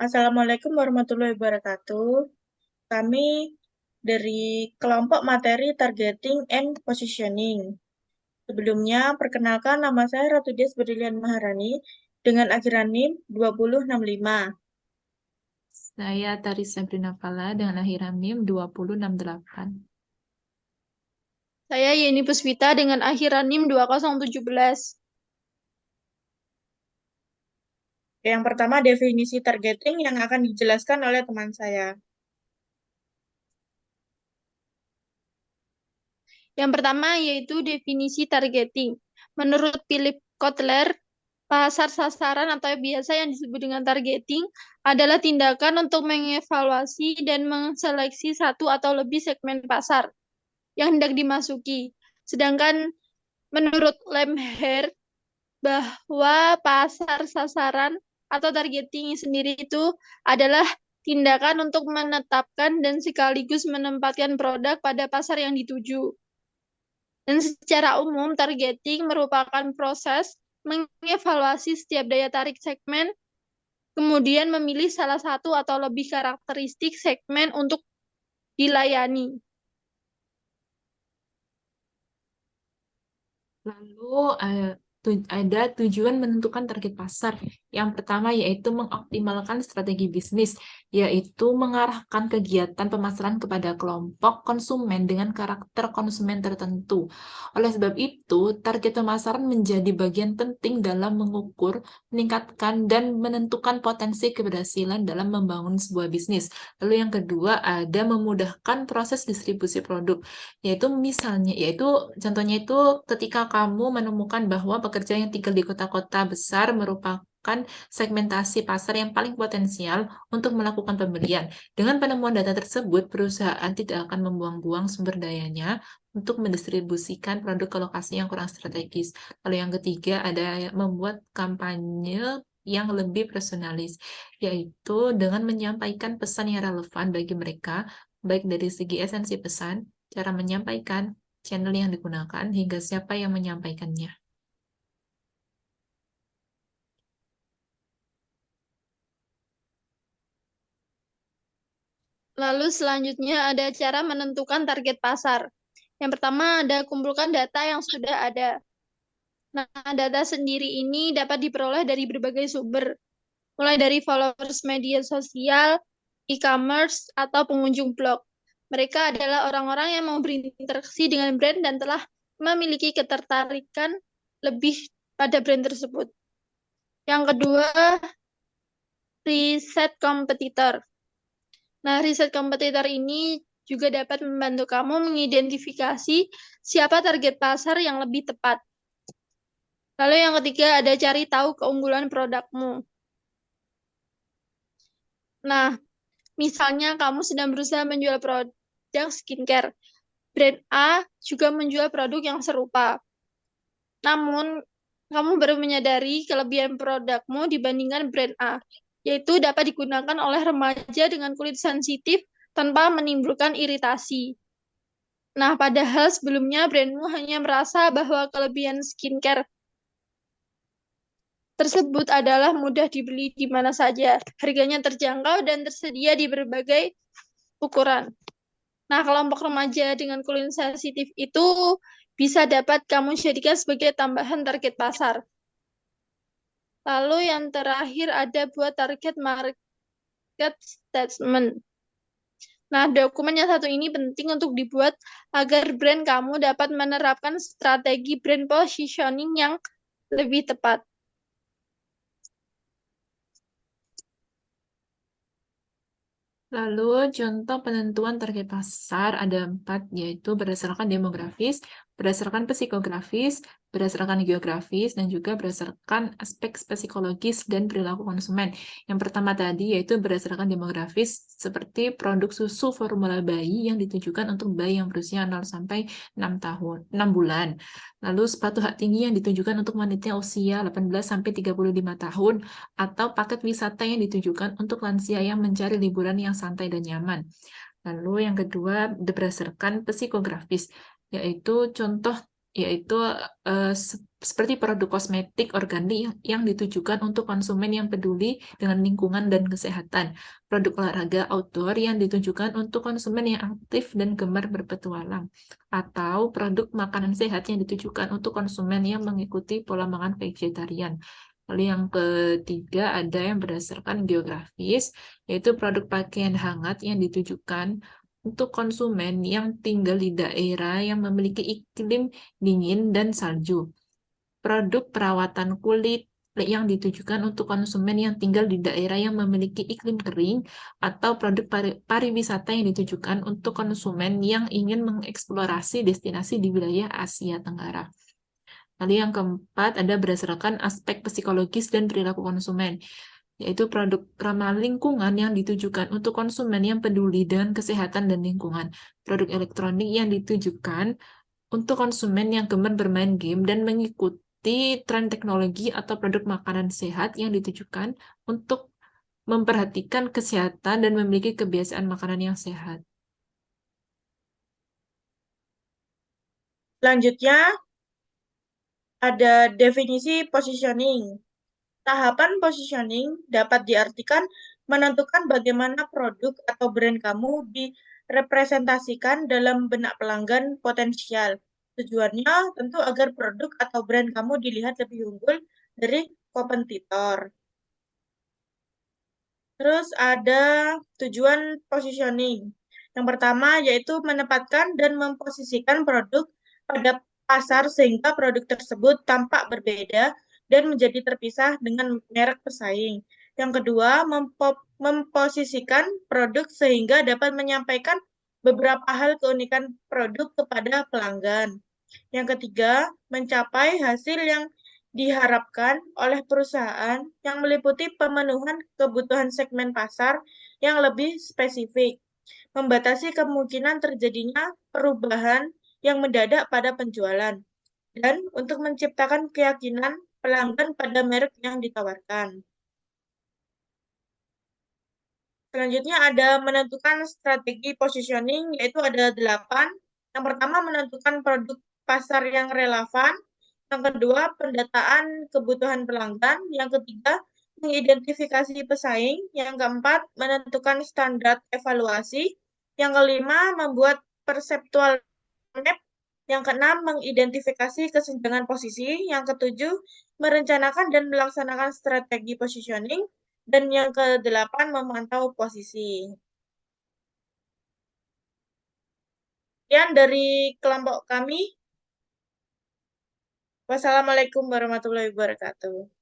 Assalamualaikum warahmatullahi wabarakatuh. Kami dari kelompok materi targeting and positioning. Sebelumnya, perkenalkan nama saya Ratu Dias Brilian Maharani dengan akhiran NIM 2065. Saya Tari Sabrina Fala dengan akhiran NIM 2068. Saya Yeni Puspita dengan akhiran NIM 2017. Yang pertama, definisi targeting yang akan dijelaskan oleh teman saya. Yang pertama yaitu definisi targeting. Menurut Philip Kotler, pasar sasaran atau biasa yang disebut dengan targeting adalah tindakan untuk mengevaluasi dan menseleksi satu atau lebih segmen pasar yang hendak dimasuki. Sedangkan menurut Lemher, bahwa pasar sasaran atau targeting sendiri itu adalah tindakan untuk menetapkan dan sekaligus menempatkan produk pada pasar yang dituju. Dan secara umum, targeting merupakan proses mengevaluasi setiap daya tarik segmen, kemudian memilih salah satu atau lebih karakteristik segmen untuk dilayani. Lalu ada tujuan menentukan target pasar. Yang pertama yaitu mengoptimalkan strategi bisnis, yaitu mengarahkan kegiatan pemasaran kepada kelompok konsumen dengan karakter konsumen tertentu. Oleh sebab itu, target pemasaran menjadi bagian penting dalam mengukur, meningkatkan, dan menentukan potensi keberhasilan dalam membangun sebuah bisnis. Lalu yang kedua ada memudahkan proses distribusi produk. Yaitu contohnya itu ketika kamu menemukan bahwa pekerja yang tinggal di kota-kota besar merupakan segmentasi pasar yang paling potensial untuk melakukan pembelian. Dengan penemuan data tersebut, perusahaan tidak akan membuang-buang sumber dayanya untuk mendistribusikan produk ke lokasi yang kurang strategis. Lalu yang ketiga ada membuat kampanye yang lebih personalis, yaitu dengan menyampaikan pesan yang relevan bagi mereka, baik dari segi esensi pesan, cara menyampaikan, channel yang digunakan, hingga siapa yang menyampaikannya. Lalu selanjutnya ada cara menentukan target pasar. Yang pertama ada kumpulkan data yang sudah ada. Nah, data sendiri ini dapat diperoleh dari berbagai sumber, mulai dari followers media sosial, e-commerce, atau pengunjung blog. Mereka adalah orang-orang yang mau berinteraksi dengan brand dan telah memiliki ketertarikan lebih pada brand tersebut. Yang kedua, riset kompetitor. Nah, riset kompetitor ini juga dapat membantu kamu mengidentifikasi siapa target pasar yang lebih tepat. Lalu yang ketiga ada cari tahu keunggulan produkmu. Nah, misalnya kamu sedang berusaha menjual produk skincare. Brand A juga menjual produk yang serupa. Namun, kamu baru menyadari kelebihan produkmu dibandingkan brand A, yaitu dapat digunakan oleh remaja dengan kulit sensitif tanpa menimbulkan iritasi. Nah, padahal sebelumnya brandmu hanya merasa bahwa kelebihan skincare tersebut adalah mudah dibeli di mana saja, harganya terjangkau dan tersedia di berbagai ukuran. Nah, kelompok remaja dengan kulit sensitif itu bisa dapat kamu jadikan sebagai tambahan target pasar. Lalu yang terakhir ada buat target market statement. Nah, dokumen yang satu ini penting untuk dibuat agar brand kamu dapat menerapkan strategi brand positioning yang lebih tepat. Lalu contoh penentuan target pasar ada 4, yaitu berdasarkan demografis, berdasarkan psikografis, berdasarkan geografis, dan juga berdasarkan aspek psikologis dan perilaku konsumen. Yang pertama tadi yaitu berdasarkan demografis, seperti produk susu formula bayi yang ditujukan untuk bayi yang berusia 0 sampai 6 bulan. Lalu sepatu hak tinggi yang ditujukan untuk wanita usia 18 sampai 35 tahun, atau paket wisata yang ditujukan untuk lansia yang mencari liburan yang santai dan nyaman. Lalu yang kedua berdasarkan psikografis, yaitu contoh yaitu seperti produk kosmetik organik yang ditujukan untuk konsumen yang peduli dengan lingkungan dan kesehatan, produk olahraga outdoor yang ditujukan untuk konsumen yang aktif dan gemar berpetualang, atau produk makanan sehat yang ditujukan untuk konsumen yang mengikuti pola makan vegetarian. Lalu yang ketiga ada yang berdasarkan geografis, yaitu produk pakaian hangat yang ditujukan untuk konsumen yang tinggal di daerah yang memiliki iklim dingin dan salju. Produk perawatan kulit yang ditujukan untuk konsumen yang tinggal di daerah yang memiliki iklim kering, atau produk pariwisata yang ditujukan untuk konsumen yang ingin mengeksplorasi destinasi di wilayah Asia Tenggara. Lalu yang keempat ada berdasarkan aspek psikologis dan perilaku konsumen, yaitu produk ramah lingkungan yang ditujukan untuk konsumen yang peduli dengan kesehatan dan lingkungan, produk elektronik yang ditujukan untuk konsumen yang gemar bermain game dan mengikuti tren teknologi, atau produk makanan sehat yang ditujukan untuk memperhatikan kesehatan dan memiliki kebiasaan makanan yang sehat. Selanjutnya, ada definisi positioning. Tahapan positioning dapat diartikan menentukan bagaimana produk atau brand kamu direpresentasikan dalam benak pelanggan potensial. Tujuannya tentu agar produk atau brand kamu dilihat lebih unggul dari kompetitor. Terus ada tujuan positioning. Yang pertama yaitu menempatkan dan memposisikan produk pada pasar sehingga produk tersebut tampak berbeda dan menjadi terpisah dengan merek pesaing. Yang kedua, memposisikan produk sehingga dapat menyampaikan beberapa hal keunikan produk kepada pelanggan. Yang ketiga, mencapai hasil yang diharapkan oleh perusahaan yang meliputi pemenuhan kebutuhan segmen pasar yang lebih spesifik, membatasi kemungkinan terjadinya perubahan yang mendadak pada penjualan, dan untuk menciptakan keyakinan pelanggan pada merek yang ditawarkan. Selanjutnya ada menentukan strategi positioning, yaitu ada 8. Yang pertama, menentukan produk pasar yang relevan. Yang kedua, pendataan kebutuhan pelanggan. Yang ketiga, mengidentifikasi pesaing. Yang keempat, menentukan standar evaluasi. Yang kelima, membuat perceptual map. Yang keenam, mengidentifikasi kesenjangan posisi. Yang ketujuh, merencanakan dan melaksanakan strategi positioning. Dan yang kedelapan, memantau posisi. Sekian dari kelompok kami. Wassalamualaikum warahmatullahi wabarakatuh.